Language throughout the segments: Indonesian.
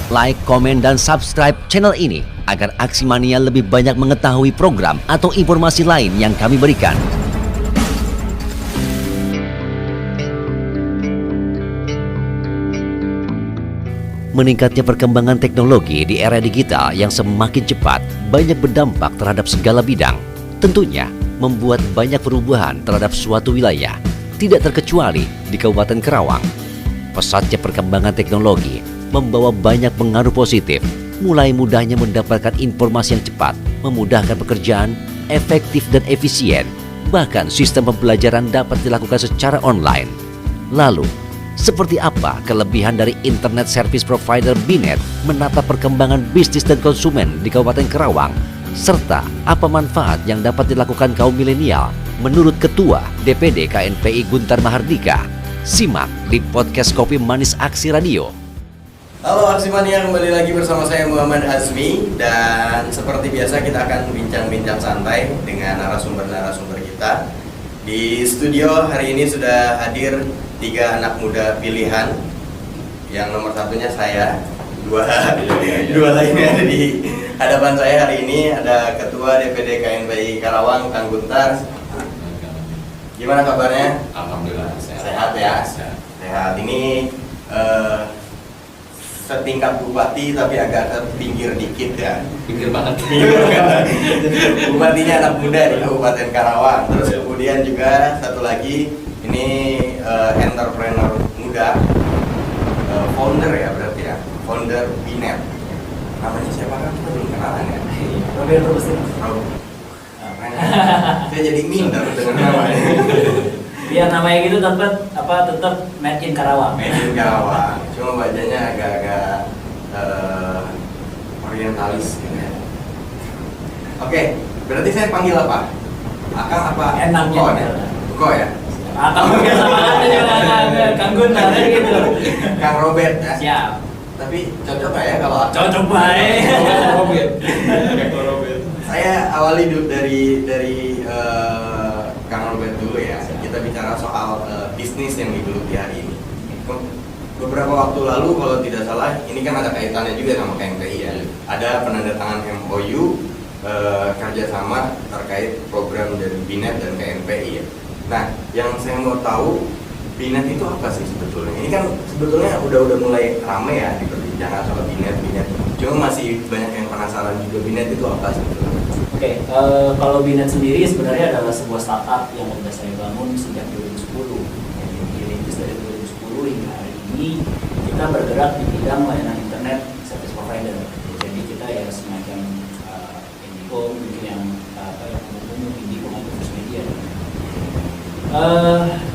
like, komen, dan subscribe channel ini agar Aksi Mania lebih banyak mengetahui program atau informasi lain yang kami berikan. Meningkatnya perkembangan teknologi di era digital yang semakin cepat banyak berdampak terhadap segala bidang. Tentunya membuat banyak perubahan terhadap suatu wilayah, tidak terkecuali di Kabupaten Karawang. Pesatnya perkembangan teknologi membawa banyak pengaruh positif, mulai mudahnya mendapatkan informasi yang cepat, memudahkan pekerjaan, efektif dan efisien. Bahkan sistem pembelajaran dapat dilakukan secara online. Lalu, seperti apa kelebihan dari Internet Service Provider BINET menata perkembangan bisnis dan konsumen di Kabupaten Karawang? Serta apa manfaat yang dapat dilakukan kaum milenial menurut Ketua DPD KNPI Guntar Mahardika? Simak di podcast Kopi Manis Aksi Radio. Halo Aksi Mania, kembali lagi bersama saya Muhammad Azmi. Dan seperti biasa kita akan bincang-bincang santai dengan narasumber-narasumber kita. Di studio hari ini sudah hadir 3 anak muda pilihan. Yang nomor satunya saya, dua lainnya ada di hadapan saya hari ini. Ada Ketua DPD KNPI Karawang, Kang Guntar. Gimana kabarnya? Alhamdulillah sehat ya. Sehat. Ini setingkat bupati tapi agak terpinggir dikit ya. Pinggir banget. Bupatinya anak muda di Kabupaten Karawang. Terus kemudian juga satu lagi ini entrepreneur muda, founder ya berarti ya, founder BINET. Namanya siapa kan kita belum kenalan ya. Robert Robustin. Saya jadi minder dengan namanya. Biar namanya gitu tetap made in Karawang. Made in Karawang. Cuma wajahnya agak-agak orientalis gitu ya. Oke, berarti saya panggil apa? Akang apa? Enaknya. Buko ya? Akang biasa banget aja Kang Guntar gitu. Kang Robert ya? Siap. Tapi cocok gak ya kalau Cocok baik. Robert. Saya awali dulu dari Kang Robert dulu ya. Kita bicara soal bisnis yang digeluti hari ini. Beberapa waktu lalu kalau tidak salah, ini kan ada kaitannya juga sama KNPI ya. Ada penandatangan MOU kerjasama terkait program dari BINET dan KNPI ya. Nah, yang saya mau tahu, BINET itu apa sih sebetulnya? Ini kan sebetulnya udah mulai ramai ya diperbincangkan soal BINET. Cuma masih banyak yang penasaran juga BINET itu apa sebetulnya? Oke, kalau BINET sendiri sebenarnya adalah sebuah startup yang sudah saya bangun sejak 2010. Yang dirintis dari 2010 hingga hari ini kita bergerak di bidang layanan internet service provider. Jadi kita ya semacam Indihome, mungkin yang umum Indihome atau First Media.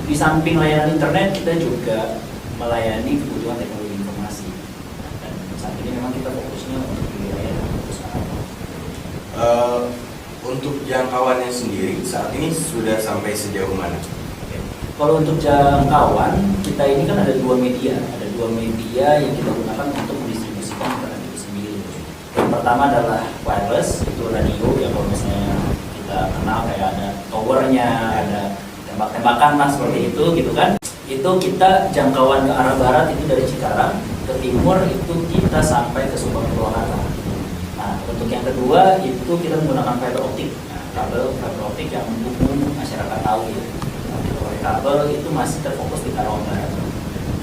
Di samping layanan internet kita juga melayani kebutuhan teknologi informasi. Dan saat ini memang kita fokusnya untuk di wilayah kampus Karawang. Untuk jangkauannya sendiri saat ini sudah sampai sejauh mana? Kalau untuk jangkauan, kita ini kan ada 2 media. Ada 2 media yang kita gunakan untuk mendistribusikan internet itu sendiri. Yang pertama adalah wireless, itu radio yang kalau misalnya kita kenal kayak ada towernya, ada tembak-tembakan lah seperti itu gitu kan. Itu kita jangkauan ke arah barat itu dari Cikarang, ke timur itu kita sampai ke Subang Purwakarta. Nah, untuk yang kedua itu kita menggunakan fiber optik. Nah, kabel fiber optik yang umum masyarakat tahu ya. Kabel itu masih terfokus di Karawang Barat.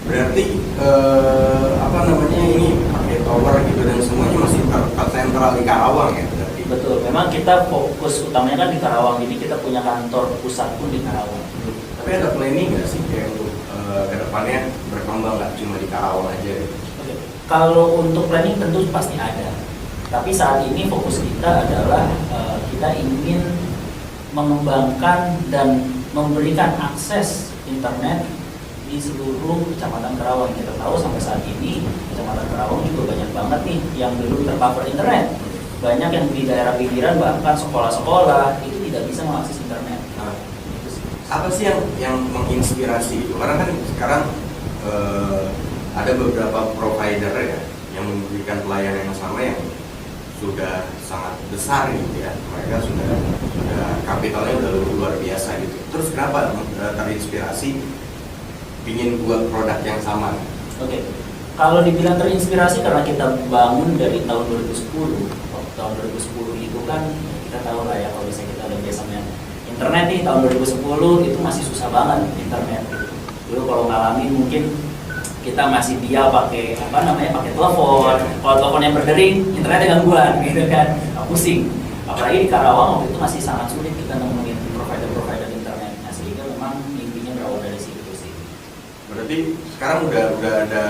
Berarti ini pakai tower gitu dan semuanya masih tersentral di Karawang ya berarti? Betul, memang kita fokus utamanya kan di Karawang, jadi kita punya kantor pusat pun di Karawang. Tapi ada planning nggak sih kayak untuk kedepannya berkembang nggak cuma di Karawang aja? Oke. Kalau untuk planning tentu pasti ada. Tapi saat ini fokus kita adalah kita ingin mengembangkan dan memberikan akses internet di seluruh Kecamatan Karawang. Kita tahu sampai saat ini Kecamatan Karawang juga banyak banget nih yang belum tercover internet. Banyak yang di daerah pinggiran bahkan sekolah-sekolah itu tidak bisa mengakses internet. Nah, apa sih yang menginspirasi itu? Karena kan sekarang ada beberapa provider ya yang memberikan pelayanan yang sama yang sudah sangat besar gitu ya. Mereka sudah kapitalnya udah luar biasa gitu. Terus kenapa terinspirasi ingin buat produk yang sama? Oke. Kalau dibilang terinspirasi karena kita bangun dari tahun 2010. Waktu tahun 2010 itu kan kita tahu lah ya, kalau misalnya kita udah biasa main internet nih, tahun 2010 itu masih susah banget internet. Dulu kalau ngalamin mungkin kita masih dia pakai pakai telepon. Kalau telepon yang berdering, internetnya gangguan gitu kan, pusing. Apalagi di Karawang waktu itu masih sangat sulit kita nemuin provider internet. Nah, sehingga memang mimpinya berawal dari situ sih. Berarti sekarang udah ada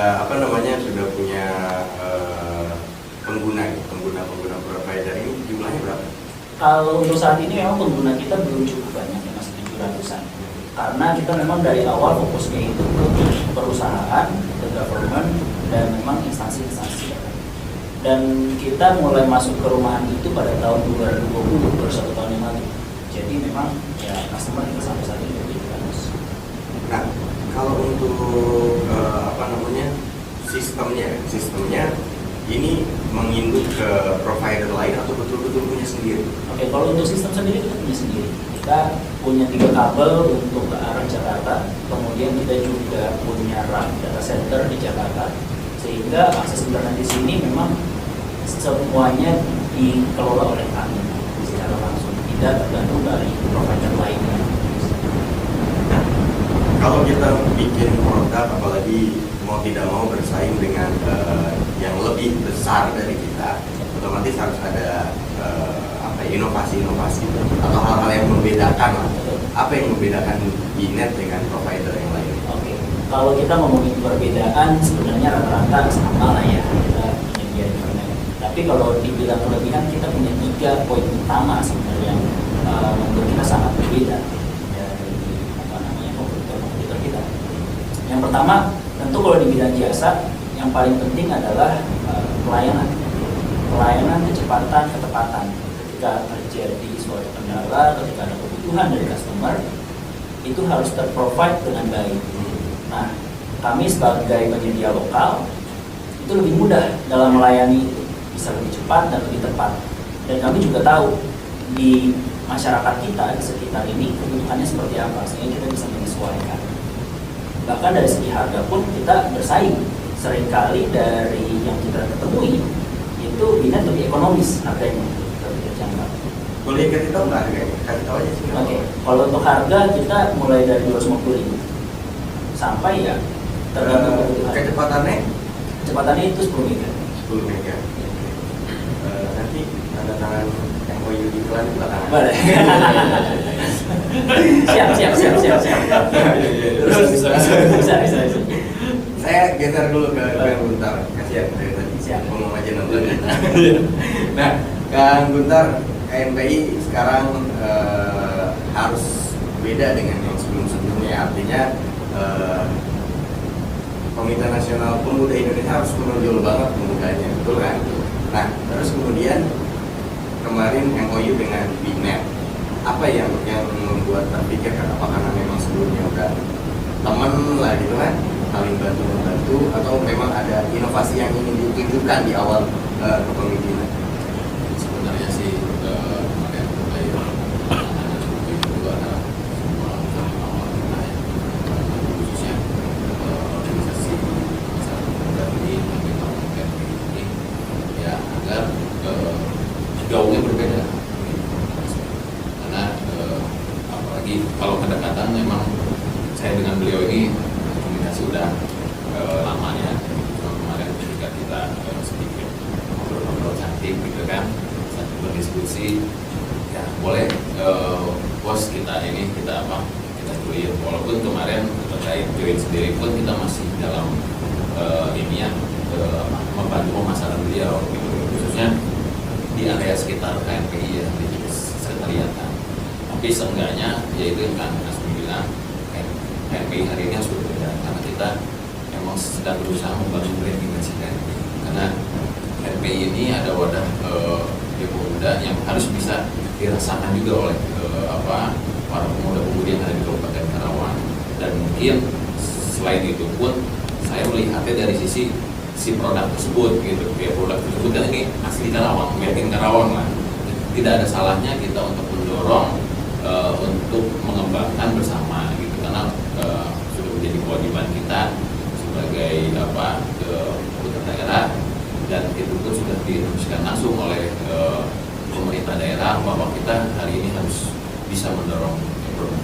sudah punya pengguna provider ini jumlahnya berapa? Kalau untuk saat ini memang pengguna kita belum cukup banyak ya, masih 700-an. Karena kita memang dari awal fokusnya itu ke perusahaan, ke government, dan memang instansi-instansi. Dan kita mulai masuk ke rumahan itu pada tahun 2020, baru 1 tahun yang lalu. Jadi memang ya customer kita sampai saat ini lebih 700. Nah, kalau untuk sistemnya ini menginduk ke provider lain atau betul-betul punya sendiri? Oke, kalau untuk sistem sendiri kita punya sendiri. Kita punya 3 kabel untuk ke arah Jakarta, kemudian kita juga punya rak data center di Jakarta, sehingga akses internet di sini memang semuanya dikelola oleh kami secara langsung, tidak tergantung dari provider lainnya. Kalau kita bikin produk, apalagi mau tidak mau bersaing dengan yang lebih besar dari kita, otomatis harus ada inovasi-inovasi atau hal-hal yang membedakan lah. Apa yang membedakan Binet dengan provider yang lain? Oke, kalau kita ngomongin perbedaan sebenarnya rata-rata sama lah ya, kita penyedia internet. Tapi kalau dibilang kelebihan, kita punya 3 poin utama sebenarnya yang menurut kita sangat berbeda dari kompetitor kita. Yang pertama, tentu kalau di bidang jasa, yang paling penting adalah pelayanan, kecepatan, ketepatan. Ketika terjadi suatu kendala, ketika ada kebutuhan dari customer, itu harus terprovide dengan baik. Nah, kami sebagai penyedia lokal itu lebih mudah dalam melayani itu, bisa lebih cepat dan lebih tepat. Dan kami juga tahu di masyarakat kita di sekitar ini kebutuhannya seperti apa, sehingga kita bisa menyesuaikan. Bahkan dari segi harga pun kita bersaing. Seringkali dari yang kita ketemui itu Binet lebih ekonomis harganya, lebih terjangkau. Boleh kasih tahu nggak harganya? Kasih tahu aja sih. Oke, kalau untuk harga kita mulai dari 250.000 sampai ya tergantung kebutuhan. Kecepatannya itu 10 mega. 10 mega. Nanti tanda tangan MOU di iklan di belakang. Boleh. siap. Terus bisa. Saya geser dulu ke Kang Guntar. Kasihan dari tadi. Siap. Ngomong aja nonton. Nah, Kang Guntar, KNPI sekarang harus beda dengan yang sebelum-sebelumnya. Artinya Komite Nasional Pemuda Indonesia harus menonjol banget pemudanya, betul kan? Nah, terus kemudian kemarin MOU dengan Binet, apa yang membuat terpikir, apa karena memang sebelumnya udah teman lah gitu kan, saling bantu atau memang ada inovasi yang ingin ditunjukkan di awal kepemimpinan? Sebenarnya sih kemarin itu ada semua awal kita ya, khususnya organisasi masyarakat muda ini, ini ya agar gaungnya berbeda. Karena apalagi kalau kedekatan memang saya dengan beliau ini komunikasi udah lamanya. Kemarin ketika kita sedikit ngobrol cantik gitu kan, satu berdiskusi, ya boleh bos kita join. Walaupun kemarin terkait join sendiri pun kita masih dalam membantu pemasaran beliau gitu, khususnya di area sekitar KNPI ya, di sekretariatan. Tapi seenggaknya yaitu yang kan Asmi bilang, KNPI hari ini harus berbeda karena kita memang sedang berusaha membangun branding KNPI. Karena KNPI ini ada wadah pemuda yang harus bisa dirasakan juga oleh para pemuda-pemudi yang ada di Kabupaten Karawang. Dan mungkin selain itu pun saya melihatnya dari sisi produk tersebut gitu. Ya, produk tersebut kan ini asli Karawang, made in Karawang lah. Tidak ada salahnya kita untuk mendorong untuk mengembangkan bersama gitu, karena sudah menjadi kewajiban kita sebagai dan itu pun sudah diinstruksikan langsung oleh pemerintah daerah bahwa kita hari ini harus bisa mendorong produk.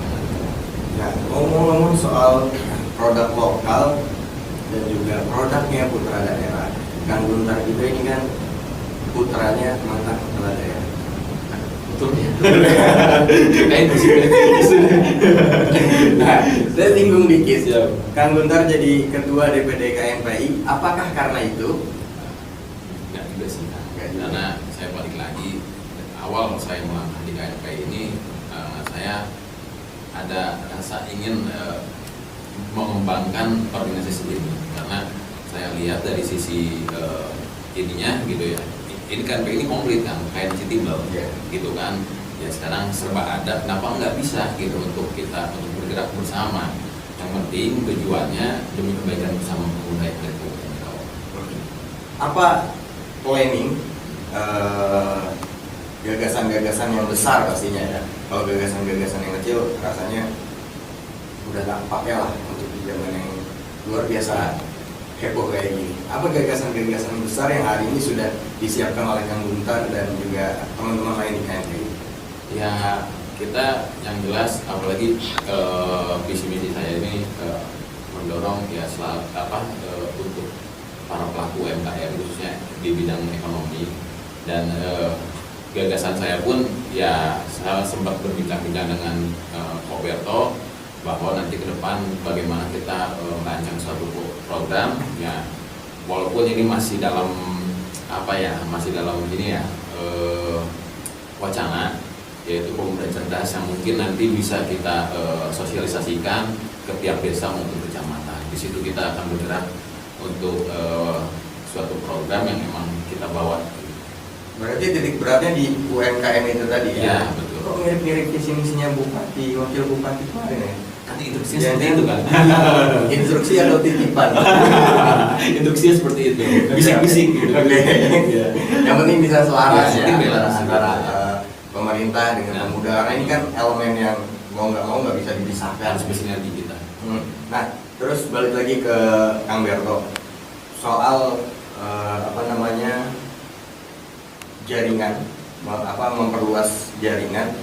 Ya, ngomong-ngomong soal produk lokal dan juga produknya putra daerah, Kang Guntar juga ini kan putranya mantan kepala daerah. Betul ya? Kayak di sini. Nah, saya singgung dikit. Siap. Kang Guntar jadi ketua DPD KNPI, apakah karena itu? Enggak juga sih, Enggak juga. karena saya balik lagi awal saya melangkah di KNPI ini, saya ada rasa ingin mengembangkan organisasi ini, karena saya lihat dari sisi ininya gitu ya. Ini KNPI ini komplit kan, kayak timbal, Yeah. gitu kan. Ya sekarang serba ada, kenapa nggak bisa gitu untuk kita untuk bergerak bersama. Yang penting tujuannya demi kebaikan bersama pengguna yang dari Apa planning gagasan-gagasan yang besar pastinya ya? Kalau gagasan-gagasan yang kecil rasanya udah tak pakai lah untuk di zaman yang luar biasa heboh kayak gini. Apa gagasan-gagasan besar yang hari ini sudah disiapkan oleh Kang Guntar dan juga teman-teman lain di KNPI? Ya kita yang jelas, apalagi visi misi saya ini mendorong ya untuk para pelaku UMKM khususnya di bidang ekonomi, dan gagasan saya pun ya saya sempat berbincang-bincang dengan Roberto bahwa nanti ke depan bagaimana kita merancang suatu program ya, walaupun ini masih dalam ini ya wacana, yaitu pemuda cerdas yang mungkin nanti bisa kita sosialisasikan ke tiap desa maupun kecamatan. Di situ kita akan bergerak untuk suatu program yang memang kita bawa. Berarti titik beratnya di UMKM itu tadi ya? Iya, betul. Kok mirip-mirip visi misinya Bupati, Wakil Bupati kemarin ya? Nanti instruksinya Ya, seperti itu kan? Instruksi atau titipan? Instruksinya seperti itu, bisik-bisik gitu. Oke. Iya. Yang penting bisa selaras Ya, ya, penting balance. antara pemerintah dengan Nah. pemuda. Karena ini kan elemen yang mau nggak bisa dipisahkan. Harus bersinergi kita. Nah, terus balik lagi ke Kang Berto soal jaringan, memperluas jaringan.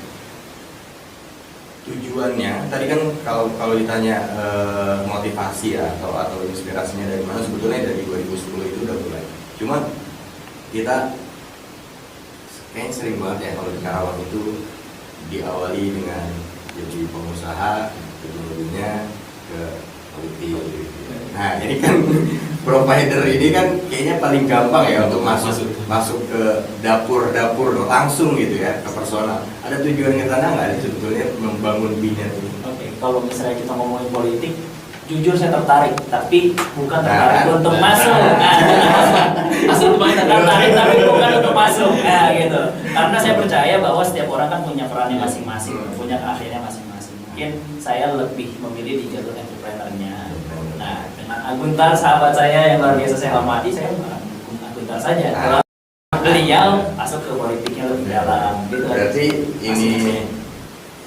Tujuannya tadi kan kalau ditanya motivasi ya, atau inspirasinya dari mana, sebetulnya dari 2010 itu udah mulai. Cuma kita kayaknya sering banget ya kalau di Karawang itu diawali dengan jadi pengusaha, ujung-ujungnya ke politik. Nah ini kan provider ini kan kayaknya paling gampang ya untuk masuk ke dapur langsung gitu ya, ke personal. Ada tujuan ke sana nggak sebetulnya membangun binet ini? Oke, kalau misalnya kita ngomongin politik, jujur saya tertarik, tapi bukan tertarik untuk masuk. Masuk paling tertarik, tapi bukan untuk masuk. Gitu. Karena saya percaya bahwa setiap orang kan punya perannya masing-masing, punya akhirnya masing-masing. Mungkin saya lebih memilih di jalur entrepreneur-nya. Nah, dengan Aguntar, sahabat saya yang luar biasa saya hormati, saya mendukung Aguntar saja. Kalau beliau masuk ke politiknya lebih dalam. Gitu. Berarti ini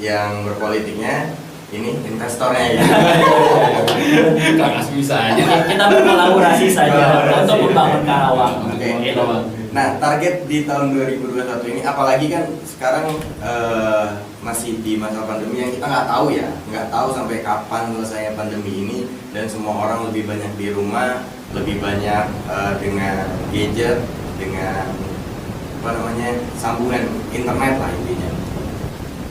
yang berpolitiknya ini investornya ya. Kang As bisa aja. Kita berkolaborasi saja untuk membangun Karawang. Oke. Gitu. Nah, target di tahun 2021 ini, apalagi kan sekarang masih di masa pandemi yang kita nggak tahu sampai kapan selesai pandemi ini, dan semua orang lebih banyak di rumah, lebih banyak dengan gadget, dengan sambungan internet lah intinya.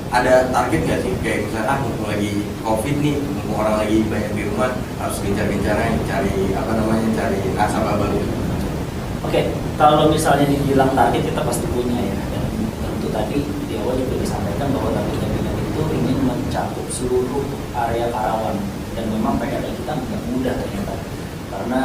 Ada target nggak sih, kayak misalnya mumpung lagi COVID nih, mumpung orang lagi banyak di rumah, harus gencar-gencarnya cari nasabah baru? Oke, kalau misalnya dibilang target kita pasti punya ya, dan tentu tadi di awal juga disampaikan bahwa target kabinet itu ingin mencakup seluruh area Karawang, dan memang PR kita nggak mudah ternyata, karena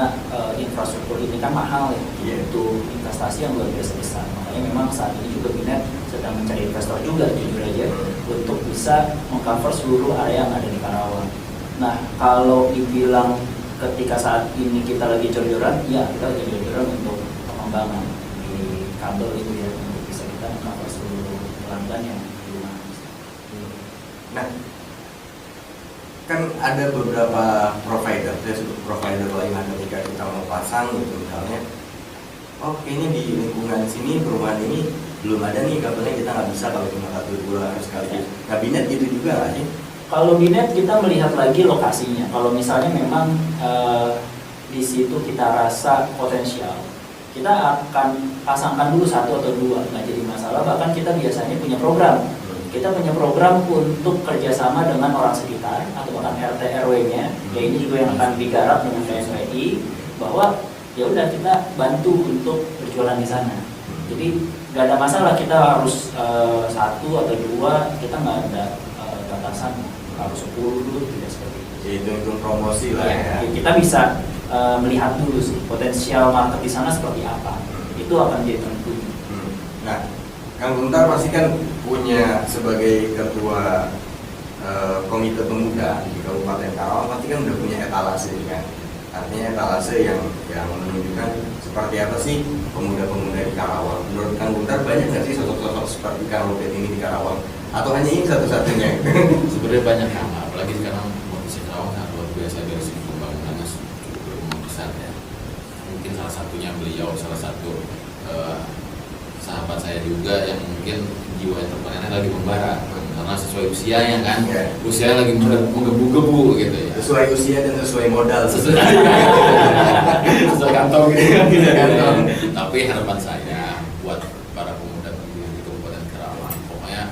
infrastruktur ini kan mahal ya, untuk investasi yang luar biasa besar. Makanya memang saat ini juga kabinet sedang mencari investor juga, jujur aja, untuk bisa mengcover seluruh area yang ada di Karawang. Nah, kalau dibilang ketika saat ini kita lagi jor-joran, ya kita lagi jor-joran untuk pengembangan di kabel itu ya, untuk bisa kita mengcover seluruh pelanggan yang di rumah. Nah, kan ada beberapa provider, saya sebut provider lain ketika kita mau pasang gitu misalnya, oh kayaknya di lingkungan sini perumahan ini belum ada nih kabelnya, kita nggak bisa kalau cuma 1-2 harus sekali. Kabinet gitu juga nggak sih? Kalau binet kita melihat lagi lokasinya. Kalau misalnya memang di situ kita rasa potensial, kita akan pasangkan dulu 1 atau 2, nggak jadi masalah. Bahkan kita biasanya punya program. Kita punya program untuk kerjasama dengan orang sekitar atau bahkan RT RW-nya. Ya ini juga yang akan digarap dengan KSPI, bahwa ya udah kita bantu untuk berjualan di sana. Jadi nggak ada masalah kita harus 1 atau 2, kita nggak ada batasan harus 10 dulu, tidak seperti itu. Itu promosi lah ya. Kita bisa melihat dulu sih potensial market di sana seperti apa. Itu akan jadi tentu. Nah, Kang Guntar pasti kan punya sebagai ketua komite pemuda di Kabupaten Karawang, pasti kan udah punya etalase kan. Artinya etalase yang menunjukkan seperti apa sih pemuda-pemuda di Karawang. Menurut Kang Guntar banyak nggak sih sosok-sosok seperti Kang Robert ini di Karawang? Atau hanya ini satu-satunya? Sebenarnya banyak hal, apalagi sekarang kondisi Karawang sangat luar biasa dari segi pembangunannya cukup besar ya. Mungkin salah satunya beliau, salah satu sahabat saya juga yang mungkin jiwa entrepreneurnya lagi membara karena sesuai usianya kan, usia lagi menggebu-gebu gitu ya. Sesuai usia dan sesuai modal. Sesuai kantong gitu kan. Tapi harapan saya buat para pemuda di Kabupaten Karawang, pokoknya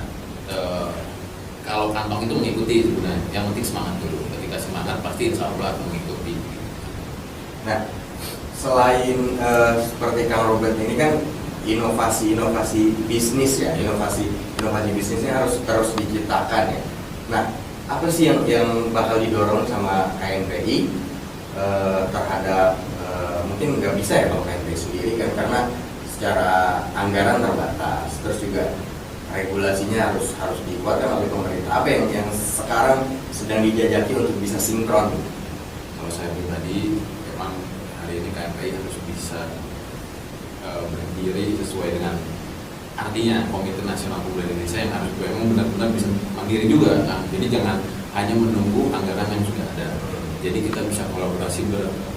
kalau kantong itu mengikuti sebenarnya, yang penting semangat dulu. Ketika semangat pasti insya Allah mengikuti. Nah, selain seperti Kang Robert ini kan inovasi bisnis ya, inovasi bisnisnya harus terus diciptakan ya. Nah, apa sih yang bakal didorong sama KNPI terhadap mungkin nggak bisa ya kalau KNPI sendiri kan, karena secara anggaran terbatas, terus juga regulasinya harus dikuatkan oleh pemerintah. Apa yang sekarang sedang dijajaki untuk bisa sinkron? Kalau saya pribadi, memang hari ini KNPI harus bisa berdiri sesuai dengan artinya Komite Nasional Pemuda Indonesia yang harus memang benar-benar bisa mandiri juga. Nah, jadi jangan hanya menunggu anggaran yang sudah ada. Jadi kita bisa kolaborasi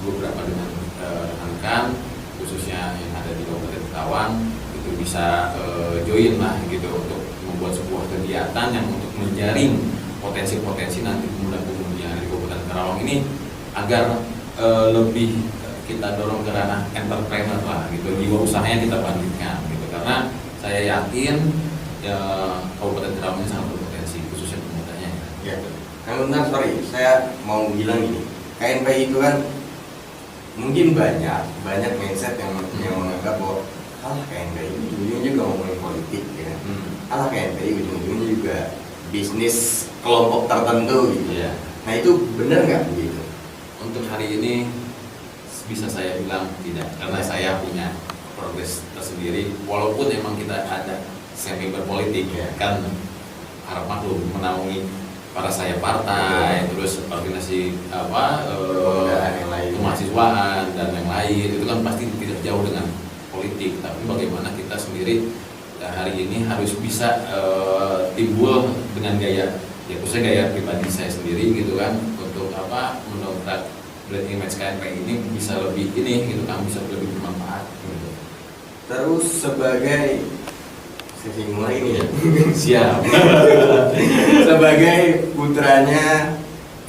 beberapa dengan rekan-rekan khususnya yang ada di Kabupaten Karawang, itu bisa join lah gitu untuk membuat sebuah kegiatan yang untuk menjaring potensi-potensi nanti pemuda-pemuda yang ada di Kabupaten Karawang ini agar lebih kita dorong ke ranah entrepreneur lah gitu, jiwa usahanya kita bandingkan gitu, karena saya yakin ya, Kabupaten Karawang ini sangat berpotensi khususnya pemudanya ya. Kang Guntar, sorry, saya mau bilang gini, KNPI itu kan mungkin banyak mindset yang menganggap bahwa KNPI ujung-ujungnya juga ngomongin politik ya. KNPI ujung-ujungnya juga bisnis kelompok tertentu gitu ya. Nah itu benar nggak begitu? Untuk hari ini bisa saya bilang tidak, karena saya punya progres tersendiri. Walaupun memang kita ada semi berpolitik ya, kan harap maklum menaungi para saya partai, terus organisasi kemahasiswaan dan yang lain, itu kan pasti tidak jauh dengan politik. Tapi bagaimana kita sendiri hari ini harus bisa timbul dengan gaya, ya khususnya gaya pribadi saya sendiri gitu kan, untuk mendongkrak brand image KNPI ini bisa lebih gitu kan, bisa lebih bermanfaat gitu. Terus sebagai sesi mulai ini ya. Siap. Sebagai putranya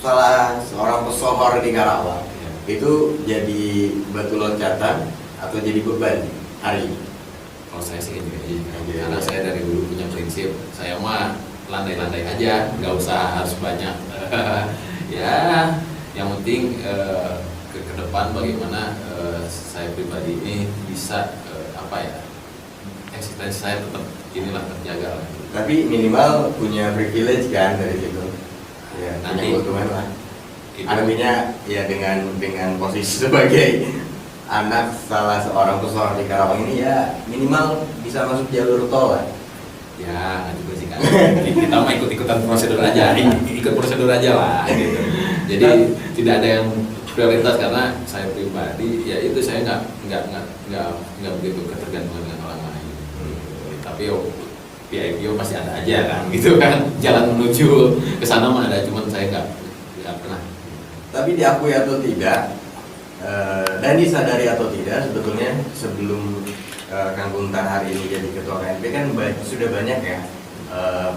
salah seorang pesohor di Karawang, itu jadi batu loncatan atau jadi beban hari ini? Kalau saya sih karena saya dari dulu punya prinsip, saya mah landai-landai aja, nggak usah harus banyak. Ya, yang penting ke depan bagaimana saya pribadi ini bisa eksistensi saya tetap terjaga lah. Tapi minimal punya privilege kan dari situ. Ya, nanti punya keuntungan lah. Itu. Artinya ya dengan posisi sebagai anak salah seorang pesohor di Karawang ini ya minimal bisa masuk jalur tol lah. Ya, juga sih kan. Kita mah ikut-ikutan prosedur aja, ikut prosedur aja lah gitu. Jadi tidak ada yang prioritas, karena saya pribadi ya itu saya nggak begitu ketergantungan dengan orang lain. Tapi PIPO pasti ada aja kan, gitu kan. Jalan menuju ke sana mah ada, cuman saya nggak pernah. Tapi diakui atau tidak, Dan disadari atau tidak, sebetulnya sebelum Kang Guntar hari ini jadi ketua KNP kan sudah banyak ya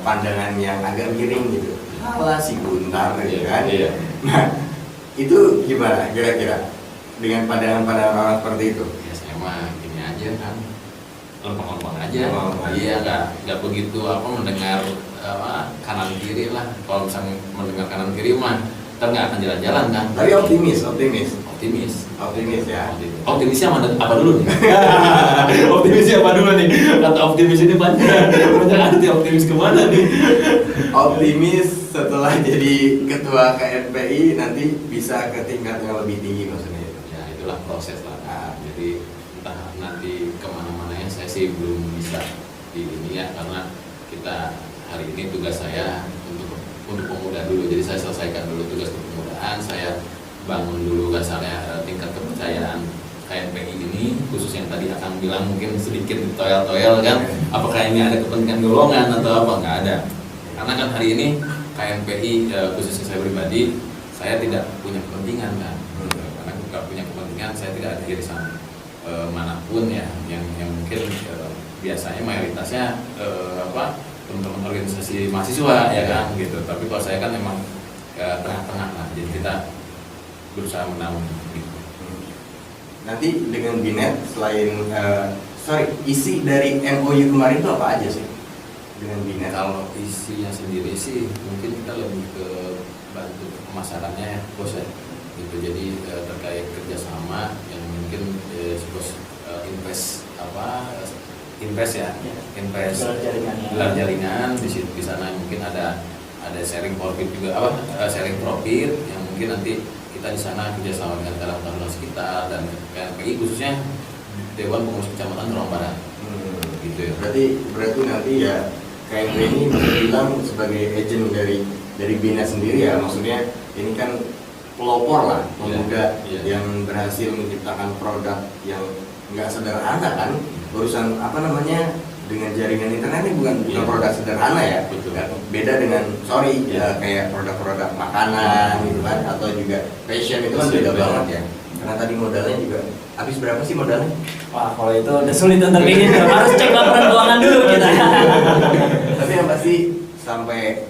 pandangan yang agak miring gitu. Alah si Guntar gitu kan. Iya. Nah, itu gimana kira-kira dengan pandangan-pandangan orang seperti itu? Ya saya mah gini aja kan, lempeng-lempeng aja. Lempeng-lempeng. Iya, nggak begitu apa mendengar kanan kiri lah. Kalau misalnya mendengar kanan kiri mah, ntar nggak akan jalan-jalan kan. Tapi optimis ya. Optimisnya apa dulu nih? Optimisnya apa dulu nih? Kata optimis ini banyak arti optimis kemana nih? Optimis setelah jadi ketua KNPI nanti bisa ke tingkat yang lebih tinggi maksudnya itu. Ya itulah proses lah. Nah, jadi entah nanti kemana-mananya saya sih belum bisa di ini ya, karena kita hari ini tugas saya untuk pemuda dulu. Jadi saya selesaikan dulu tugas kepemudaan, saya bangun dulu kasarnya tingkat kepercayaan KNPI ini, khusus yang tadi akan bilang mungkin sedikit toyel-toyel kan, apakah ini ada kepentingan golongan atau apa, nggak ada. Karena kan hari ini KNPI khususnya saya pribadi, saya tidak punya kepentingan kan, karena nggak punya kepentingan, saya tidak ada irisan manapun ya, yang mungkin biasanya mayoritasnya teman-teman organisasi mahasiswa ya kan gitu. Tapi kalau saya kan memang tengah-tengah lah, jadi kita berusaha menaungi gitu. Nanti dengan Binet selain isi dari MOU kemarin itu apa aja sih dengan Binet? Kalau isinya sendiri sih mungkin kita lebih ke bantu pemasarannya ya bos ya gitu. Jadi terkait kerjasama yang mungkin bos invest ya, invest gelar jaringan di sana mungkin ada sharing profit juga sharing profit yang mungkin nanti kita di sana kerjasama dengan karang-taruna sekitar dan KNPI khususnya Dewan Pengurus Kecamatan Terowongan Barat. Gitu ya. Berarti nanti ya KNPI ini bisa bilang sebagai agent dari Binet sendiri ya, maksudnya ini kan pelopor lah pemuda yang berhasil menciptakan produk yang nggak sederhana kan, urusan dengan jaringan internet ini bukan produk sederhana ya. Betul. Beda dengan kayak produk-produk makanan gitu kan, atau juga fashion itu kan beda banget ya. Karena tadi modalnya juga habis berapa sih modalnya? Wah, kalau itu udah sulit untuk bikin, harus cek laporan keuangan dulu kita. Tapi yang pasti sampai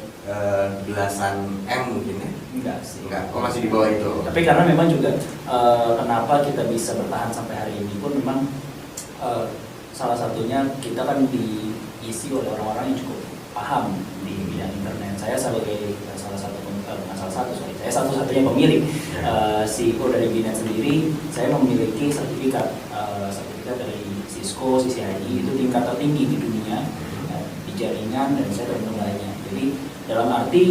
belasan M mungkin ya? Enggak sih. Enggak, masih di bawah itu. Tapi karena memang juga kenapa kita bisa bertahan sampai hari ini pun memang salah satunya kita kan diisi oleh orang-orang yang cukup paham di bidang internet. Saya sebagai saya satu-satunya pemilik CEO dari Binet sendiri, saya memiliki sertifikat dari Cisco, CCIE, itu tingkat tertinggi di dunia di jaringan, dan saya terkenalnya. Jadi dalam arti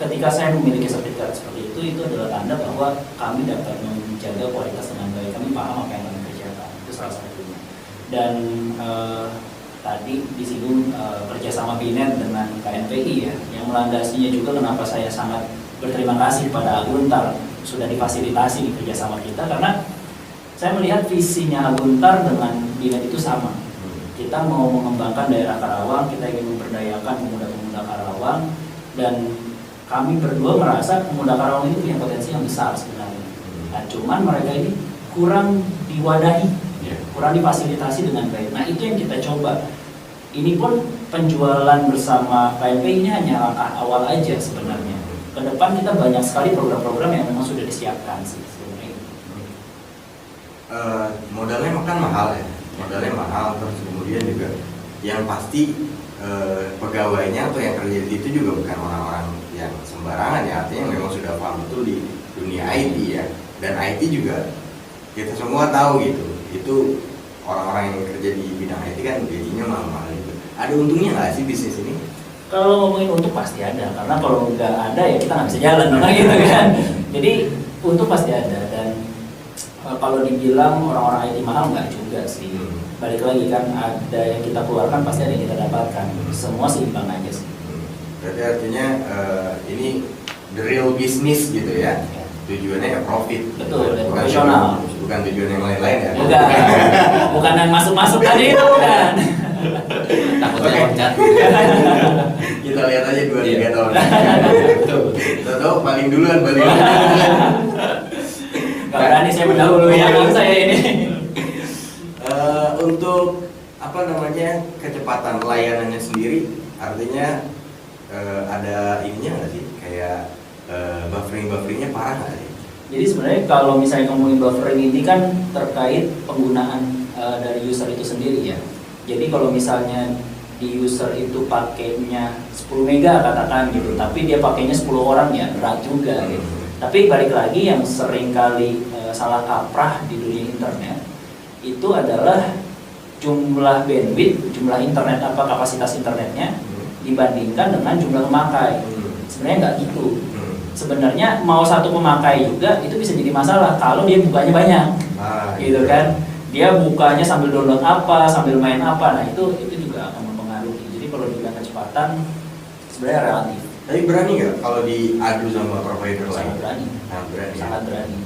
ketika saya memiliki sertifikat seperti itu adalah tanda bahwa kami dapat menjaga kualitas dengan baik, kami paham apa yang kami kerjakan, itu salah satunya. Dan tadi disinggung kerjasama Binet dengan KNPI ya, yang melandasinya juga kenapa saya sangat berterima kasih kepada Aguntar sudah difasilitasi di kerjasama kita, karena saya melihat visinya Aguntar dengan Binet itu sama. Kita mau mengembangkan daerah Karawang, kita ingin memberdayakan pemuda-pemuda Karawang, dan kami berdua merasa pemuda Karawang ini punya potensi yang besar sebenarnya. Nah, cuman mereka ini kurang diwadahi, kurang difasilitasi dengan baik. Nah, itu yang kita coba. Ini pun penjualan bersama KNPI ini hanya langkah awal aja sebenarnya. Ke depan kita banyak sekali program-program yang memang sudah disiapkan sih sebenarnya. Modalnya kan mahal ya, terus kemudian juga yang pasti pegawainya atau yang kerja di itu juga bukan orang-orang yang sembarangan ya, artinya memang sudah paham betul di dunia IT ya. Dan IT juga kita semua tahu gitu, itu orang-orang yang kerja di bidang IT kan gajinya mahal-mahal gitu. Ada untungnya nggak sih bisnis ini? Kalau ngomongin untung pasti ada, karena kalau nggak ada ya kita nggak bisa jalan, gitu kan. Jadi untung pasti ada, dan kalau dibilang orang-orang IT mahal nggak juga sih. Balik lagi kan, ada yang kita keluarkan pasti ada yang kita dapatkan. Semua seimbang aja sih. Berarti artinya ini the real business gitu ya. Tujuannya ya profit. Betul, dan profesional. Bukan tujuan yang lain-lain ya. Bukan yang masuk-masuk tadi itu bukan. Takutnya loncat. Kita lihat aja 2-3 tahun. Betul. Tahu paling duluan. berani saya mendahului yang saya ini. Untuk apa namanya kecepatan layanannya sendiri, artinya ada ininya nggak sih, kayak bufferingnya parah nggak sih? Jadi sebenarnya kalau misalnya ngomongin buffering ini kan terkait penggunaan dari user itu sendiri ya. Jadi kalau misalnya di user itu pakainya 10 mega katakan gitu, tapi dia pakainya 10 orang ya berat juga gitu. Tapi balik lagi yang sering kali salah kaprah di dunia internet itu adalah jumlah bandwidth, jumlah internet kapasitas internetnya dibandingkan dengan jumlah pemakai. Sebenarnya nggak gitu. Sebenarnya mau satu pemakai juga itu bisa jadi masalah kalau dia bukanya banyak, gitu kan? Dia bukanya sambil download apa, sambil main apa, nah itu juga akan mempengaruhi. Jadi kalau dibilang kecepatan sebenarnya relatif. Tapi berani nggak kalau diadu sama provider lain? Sangat berani. Berani. Sangat berani.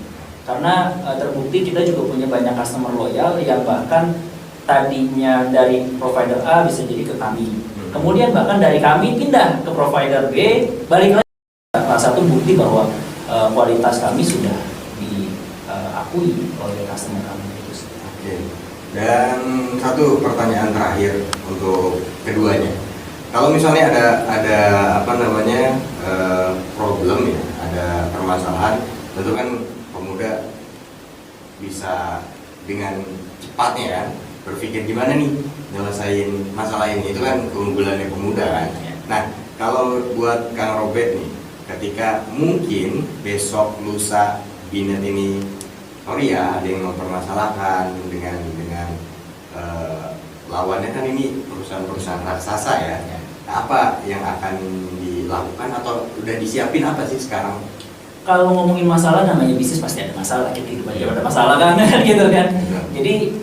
Karena terbukti kita juga punya banyak customer loyal yang bahkan tadinya dari provider A bisa jadi ke kami. Kemudian bahkan dari kami pindah ke provider B, balik lagi. Salah satu bukti bahwa kualitas kami sudah diakui oleh customer kami itu. Oke. Dan satu pertanyaan terakhir untuk keduanya. Kalau misalnya ada apa namanya problem ya, ada permasalahan, tentu kan pemuda bisa dengan cepatnya kan berpikir gimana nih nyelesain masalah ini, itu kan keunggulannya pemuda kan. Nah, kalau buat Kang Robert nih, ketika mungkin besok lusa Binet ini, sorry ya, ada yang mempermasalahkan dengan lawannya kan ini perusahaan-perusahaan raksasa ya. Apa yang akan dilakukan atau udah disiapin apa sih sekarang? Kalau ngomongin masalah, namanya bisnis pasti ada masalah, kita hidup aja ada masalah kan, gitu kan. Jadi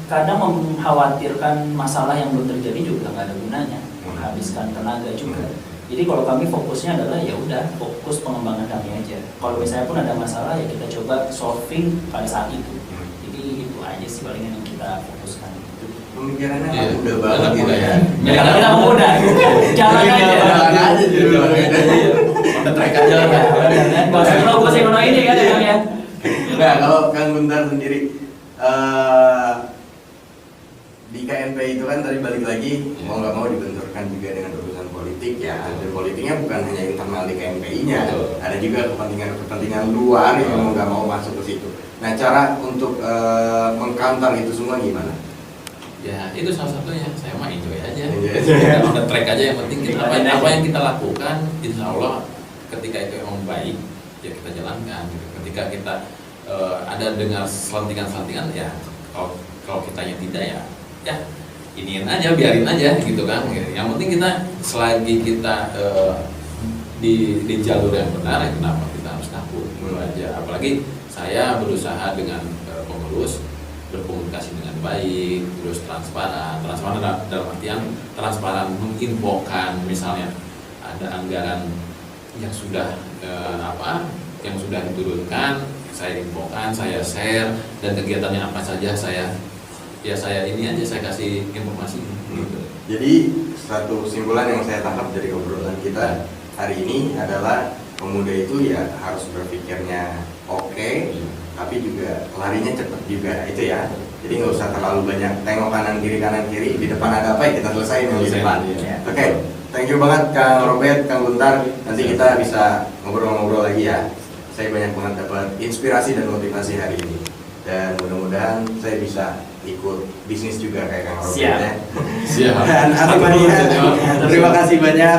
kadang mengkhawatirkan masalah yang belum terjadi juga nggak ada gunanya, menghabiskan tenaga juga. Jadi kalau kami fokusnya adalah ya udah fokus pengembangan kami aja. Kalau misalnya pun ada masalah ya kita coba solving pada saat itu. Jadi itu aja sih paling yang kita fokuskan. Pemikirannya udah banget gitu ya. Ya karena kita muda, jalan aja. Udah track aja. Gak usah promosi ini kan ya. Nah, kalau Kang Guntar sendiri di KNP itu kan tadi balik lagi mau nggak mau dibenturkan juga dengan urusan politik ya. Dan politiknya bukan hanya internal di KNPI-nya, ada juga kepentingan luar yang mau nggak mau masuk ke situ. Nah, cara untuk mengcounter itu semua gimana? Ya itu salah satunya, saya mah enjoy aja. On the track aja, yang penting kita apa yang kita lakukan, insya Allah ketika itu emang baik ya kita jalankan. Ketika kita ada dengar selentingan-selentingan ya, kalau kitanya tidak ya iniin aja, biarin aja gitu kan. Yang penting kita selagi kita di jalur yang benar, ya kenapa kita harus takut gitu aja. Apalagi saya berusaha dengan pengurus berkomunikasi dengan baik, terus transparan dalam artian transparan menginfokan, misalnya ada anggaran yang sudah yang sudah diturunkan, saya infokan, saya share, dan kegiatannya apa saja saya ini aja saya kasih informasi gitu. Jadi satu kesimpulan yang saya tangkap dari obrolan kita hari ini adalah pemuda itu ya harus berpikirnya oke, tapi juga larinya cepat juga, itu ya. Jadi nggak usah terlalu banyak tengok kanan kiri, di depan ada apa ya kita selesaiin yang di depan. Oke, thank you banget Kang Robert, Kang Guntar. Nanti kita bisa ngobrol-ngobrol lagi ya. Saya banyak banget dapat inspirasi dan motivasi hari ini. Dan mudah-mudahan saya bisa ikut bisnis juga kayak Kang Robert ya. Siap. Dan terima kasih banyak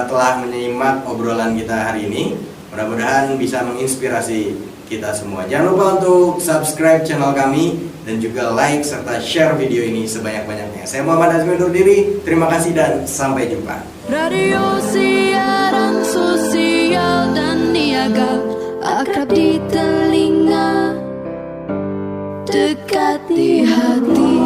telah menyimak obrolan kita hari ini. Mudah-mudahan bisa menginspirasi kita semua. Jangan lupa untuk subscribe channel kami dan juga like serta share video ini sebanyak-banyaknya. Saya Muhammad Azmi undur diri. Terima kasih dan sampai jumpa. Radio siaran sosial dan niaga, akrab di telinga, dekat di hati.